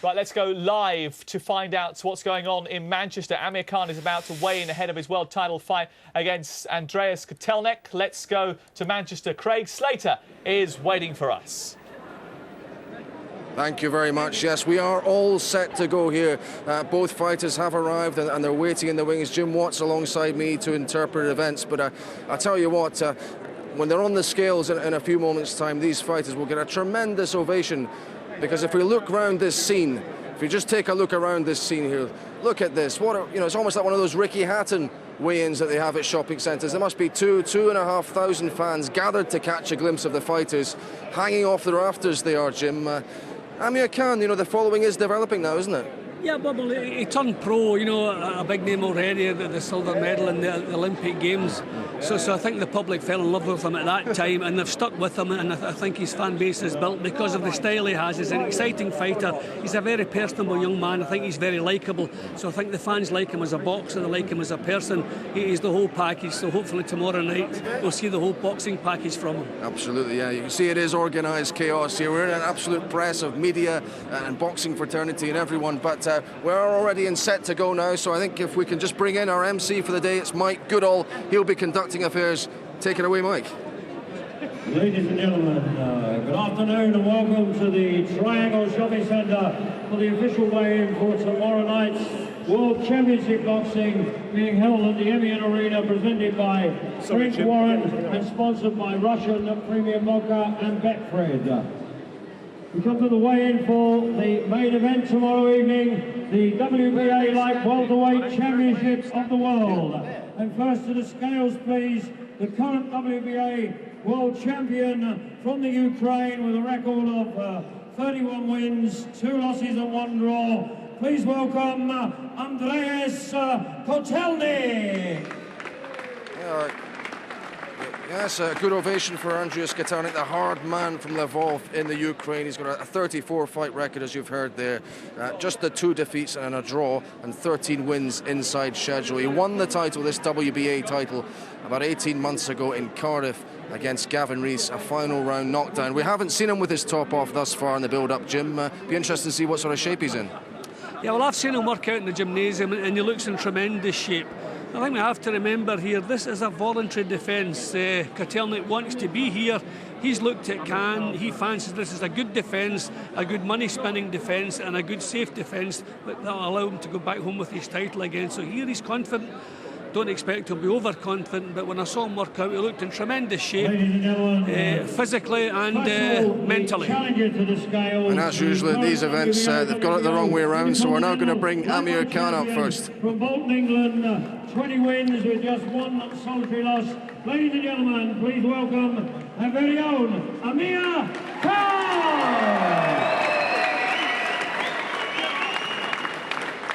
Right, let's go live to find out what's going on in Manchester. Amir Khan is about to weigh in ahead of his world title fight against Andreas Kotelnik. Let's go to Manchester. Craig Slater is waiting for us. Thank you very much. Yes, we are all set to go here. Both fighters have arrived and they're waiting in the wings. Jim Watt's alongside me to interpret events. But I tell you what, when they're on the scales in a few moments' time, these fighters will get a tremendous ovation. Because if we look around this scene, if you just take a look around this scene here, look at this. It's almost like one of those Ricky Hatton weigh-ins that they have at shopping centres. There must be 2,500 fans gathered to catch a glimpse of the fighters, hanging off the rafters they are, Jim. Amir Khan, the following is developing now, isn't it? Yeah, well, he turned pro, a big name already, the silver medal in the Olympic Games. So I think the public fell in love with him at that time, and they've stuck with him, and I think his fan base is built because of the style he has. He's an exciting fighter. He's a very personable young man. I think he's very likeable. So I think the fans like him as a boxer, they like him as a person. He's the whole package, so hopefully tomorrow night we'll see the whole boxing package from him. Absolutely, yeah. You can see it is organised chaos here. We're in an absolute press of media and boxing fraternity and everyone, but we're already in set to go now, so I think if we can just bring in our MC for the day, it's Mike Goodall. He'll be conducting affairs. Take it away, Mike. Ladies and gentlemen, good afternoon and welcome to the Triangle Shopping Centre for the official weigh-in for tomorrow night's World Championship Boxing being held at the Evian Arena, presented by Frank Warren and sponsored by Russian Premium Vodka and Betfred. We come to the weigh-in for the main event tomorrow evening, the WBA Light Welterweight Championships of the World. And first to the scales, please, the current WBA World Champion from the Ukraine with a record of 31 wins, 2 losses and 1 draw. Please welcome Andreas Kotelnik. Yes, a good ovation for Andreas Kotelnik, the hard man from Lvov in the Ukraine. He's got a 34-fight record, as you've heard there. Just the 2 defeats and a draw, and 13 wins inside schedule. He won the title, this WBA title, about 18 months ago in Cardiff against Gavin Rees, a final round knockdown. We haven't seen him with his top off thus far in the build-up, Jim. Be interested to see what sort of shape he's in. Yeah, well, I've seen him work out in the gymnasium, and he looks in tremendous shape. I think we have to remember here, this is a voluntary defence. Kotelnik wants to be here. He's looked at Khan. He fancies this as a good defence, a good money-spinning defence, and a good safe defence that will allow him to go back home with his title again. So here he's confident. Don't expect him to be overconfident, but when I saw him work out, he looked in tremendous shape, physically and mentally. And as usual at these events, they've got it the wrong way around, so we're now going to bring Amir Khan up first. From Bolton, England, 20 wins with just 1 solitary loss. Ladies and gentlemen, please welcome our very own Amir Khan!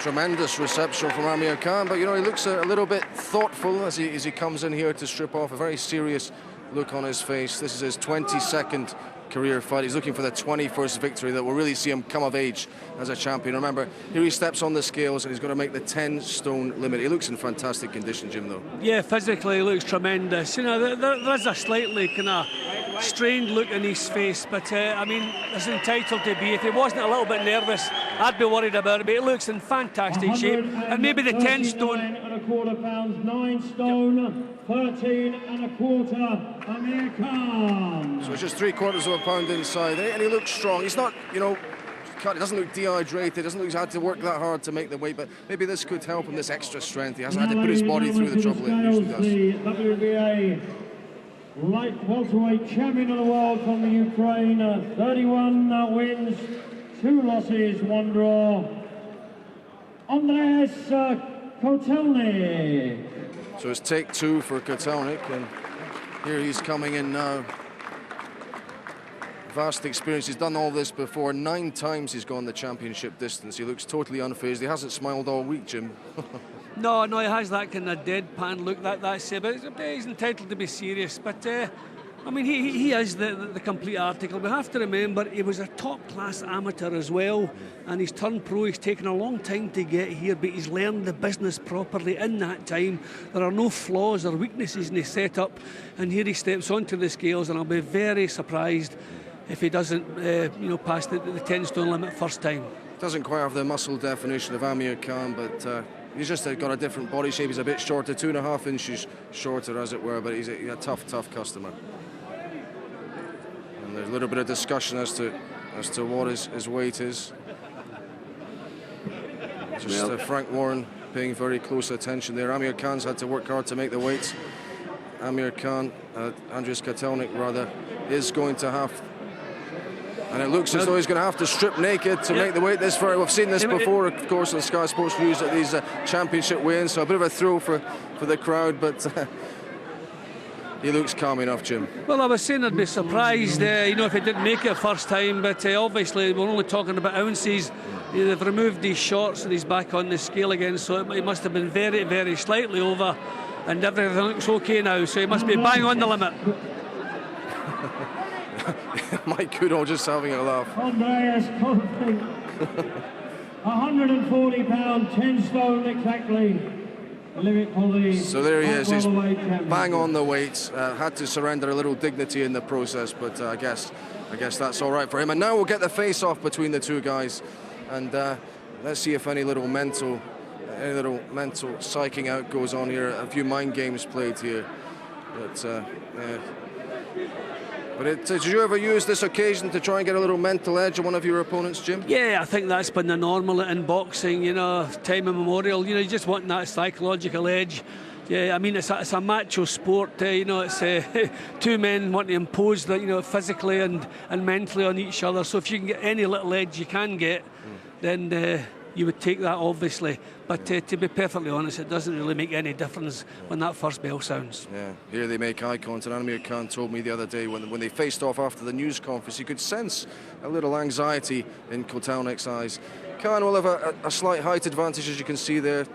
Tremendous reception from Amir Khan, but he looks a little bit thoughtful as he comes in here to strip off. A very serious look on his face. This is his 22nd career fight. He's looking for the 21st victory that will really see him come of age as a champion. Remember, here he steps on the scales and he's going to make the 10-stone limit. He looks in fantastic condition, Jim, though. Yeah, physically he looks tremendous. There is a slightly kind of strained look in his face, but I mean, it's entitled to be. If he wasn't a little bit nervous, I'd be worried about it, but he looks in fantastic shape. And maybe the 10 stone... 1.25 pounds, 9 stone, 13 1/4, Amir Khan. So it's just 3/4 of a pound inside, and he looks strong. He's not, he doesn't look dehydrated, doesn't look he's had to work that hard to make the weight, but maybe this could help him, this extra strength. He hasn't had to put his body through the trouble it usually does. The WBA light welterweight champion of the world from the Ukraine, 31 wins, 2 losses, 1 draw. Andreas Kotelnik. So it's take 2 for Kotelnik, and here he's coming in now. Vast experience. He's done all this before. 9 times he's gone the championship distance. He looks totally unfazed. He hasn't smiled all week, Jim. No, he has that kind of deadpan look. That's it. But he's entitled to be serious. But I mean, he is the complete article. We have to remember he was a top-class amateur as well, and he's turned pro. He's taken a long time to get here, but he's learned the business properly in that time. There are no flaws or weaknesses in his setup, and here he steps onto the scales, and I'll be very surprised if he doesn't, pass the 10-stone limit first time. Doesn't quite have the muscle definition of Amir Khan, but he's just got a different body shape. He's a bit shorter, 2.5 inches shorter, as it were, but he's a tough customer. And there's a little bit of discussion as to what his weight is. Just Frank Warren paying very close attention there. Amir Khan's had to work hard to make the weight. Amir Khan, Andreas Kotelnik rather, is going to have, and it looks as though he's going to have to strip naked to make the weight. We've seen this before, of course, on Sky Sports News at these championship weigh-ins, so a bit of a thrill for the crowd, but he looks calm enough, Jim. Well, I was saying I'd be surprised, if he didn't make it first time, but obviously we're only talking about ounces. They've removed these shorts and he's back on the scale again, so it must have been very, very slightly over, and everything looks okay now, so he must be bang on the limit. Mike Goodall just having a laugh. Andreas Kotelnik, 140 pounds, 10 stone exactly. So there he is, he's bang on the weight. Had to surrender a little dignity in the process, but I guess that's all right for him. And now we'll get the face-off between the two guys, and let's see if any little mental psyching out goes on here. A few mind games played here, but did you ever use this occasion to try and get a little mental edge on one of your opponents, Jim? Yeah, I think that's been the normal in boxing, time immemorial. You just want that psychological edge. Yeah, I mean, it's a macho sport. It's two men want to impose that, physically and mentally on each other. So if you can get any little edge you can get, then you would take that, obviously. But to be perfectly honest, it doesn't really make any difference when that first bell sounds. Yeah, here they make eye contact. Amir Khan told me the other day when they faced off after the news conference, you could sense a little anxiety in Kotelnik's eyes. Khan will have a slight height advantage, as you can see there.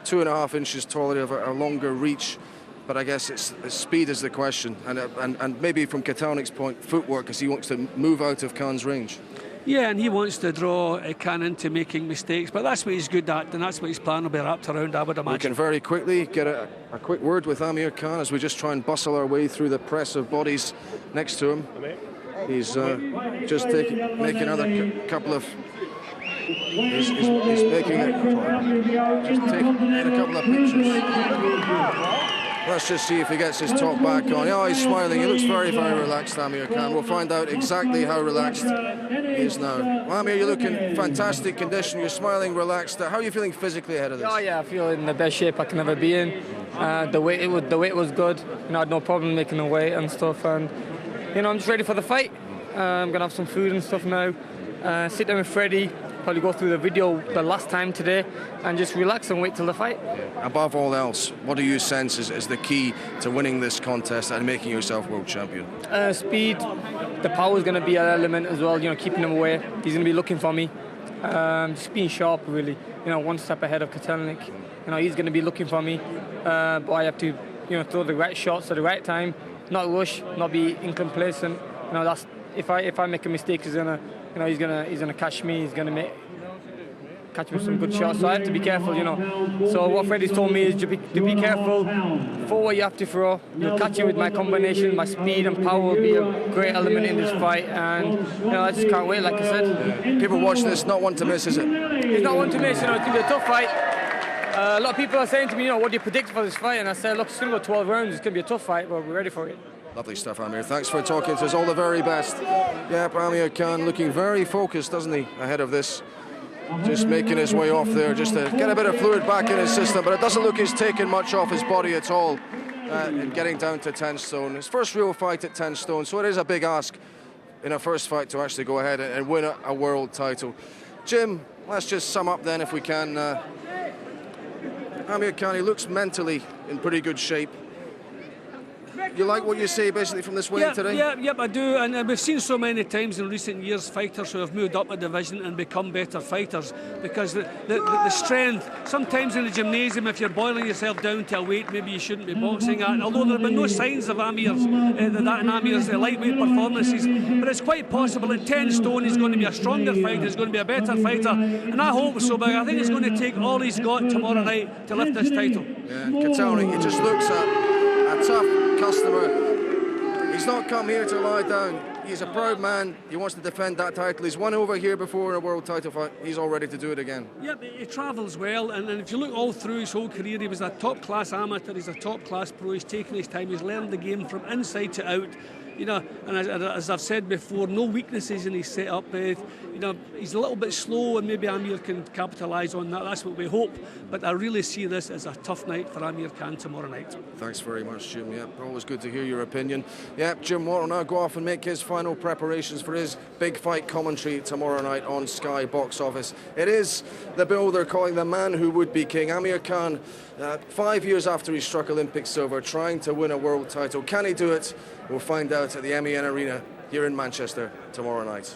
2.5 inches taller, have a longer reach. But I guess it's speed is the question. And maybe from Kotelnik's point, footwork, as he wants to move out of Khan's range. Yeah, and he wants to draw Khan into making mistakes, but that's what he's good at, and that's what his plan will be wrapped around, I would imagine. We can very quickly get a quick word with Amir Khan as we just try and bustle our way through the press of bodies next to him. He's just making another couple of... He's making just taking a couple of pictures. Let's just see if he gets his top back on. Oh, he's smiling. He looks very, very relaxed, Amir Khan. We'll find out exactly how relaxed he is now. Well, Amir, you're looking fantastic condition. You're smiling, relaxed. How are you feeling physically ahead of this? Oh yeah, I feel in the best shape I can ever be in. The weight was good. I had no problem making the weight and stuff. And I'm just ready for the fight. I'm gonna have some food and stuff now. Sit down with Freddie. Probably go through the video the last time today and just relax and wait till the fight. Above all else, what do you sense is the key to winning this contest and making yourself world champion? Speed. The power is going to be an element as well, keeping him away. He's going to be looking for me. Just being sharp, really. One step ahead of Kotelnik. He's going to be looking for me. But I have to, throw the right shots at the right time, not rush, not be incomplacent. That's if I make a mistake, he's gonna catch me. He's gonna catch me with some good shots. So I have to be careful, So what Freddie's told me is to be careful. For what you have to throw, you'll catch him with my combination. My speed and power will be a great element in this fight, and I just can't wait. Like I said, people watch this, not one to miss, is it? It's not one to miss. It's gonna be a tough fight. A lot of people are saying to me, what do you predict for this fight? And I said, look, it's gonna go 12 rounds. It's gonna be a tough fight, but we're ready for it. Lovely stuff, Amir. Thanks for talking to us. All the very best. Yeah, Amir Khan looking very focused, doesn't he, ahead of this? Just making his way off there, just to get a bit of fluid back in his system. But it doesn't look he's taken much off his body at all in getting down to 10 stone. His first real fight at 10 stone, so it is a big ask in a first fight to actually go ahead and win a world title. Jim, let's just sum up then if we can. Amir Khan, he looks mentally in pretty good shape. You like what you say basically from this weigh-in today? Yep, I do. And we've seen so many times in recent years fighters who have moved up a division and become better fighters because the strength, sometimes in the gymnasium, if you're boiling yourself down to a weight maybe you shouldn't be boxing at, although there have been no signs of Amir's lightweight performances, but it's quite possible at 10 stone he's going to be a stronger fighter, he's going to be a better fighter, and I hope so, but I think he's going to take all he's got tomorrow night to lift this title. Yeah, Kotelnik, he just looks at a tough customer. He's not come here to lie down. he's a proud man. He wants to defend that title. He's won over here before in a world title fight. He's all ready to do it again. Yeah, he travels well, and if you look all through his whole career, he was a top-class amateur, he's a top-class pro, he's taken his time, he's learned the game from inside to out. You know, and as I've said before, no weaknesses in his setup. You know, he's a little bit slow, and maybe Amir can capitalise on that. That's what we hope. But I really see this as a tough night for Amir Khan tomorrow night. Thanks very much, Jim. Yeah, always good to hear your opinion. Yeah, Jim Watt will now go off and make his final preparations for his big fight commentary tomorrow night on Sky Box Office. It is the bill they're calling the man who would be king. Amir Khan, 5 years after he struck Olympic silver, trying to win a world title. Can he do it? We'll find out at the MEN Arena here in Manchester tomorrow night.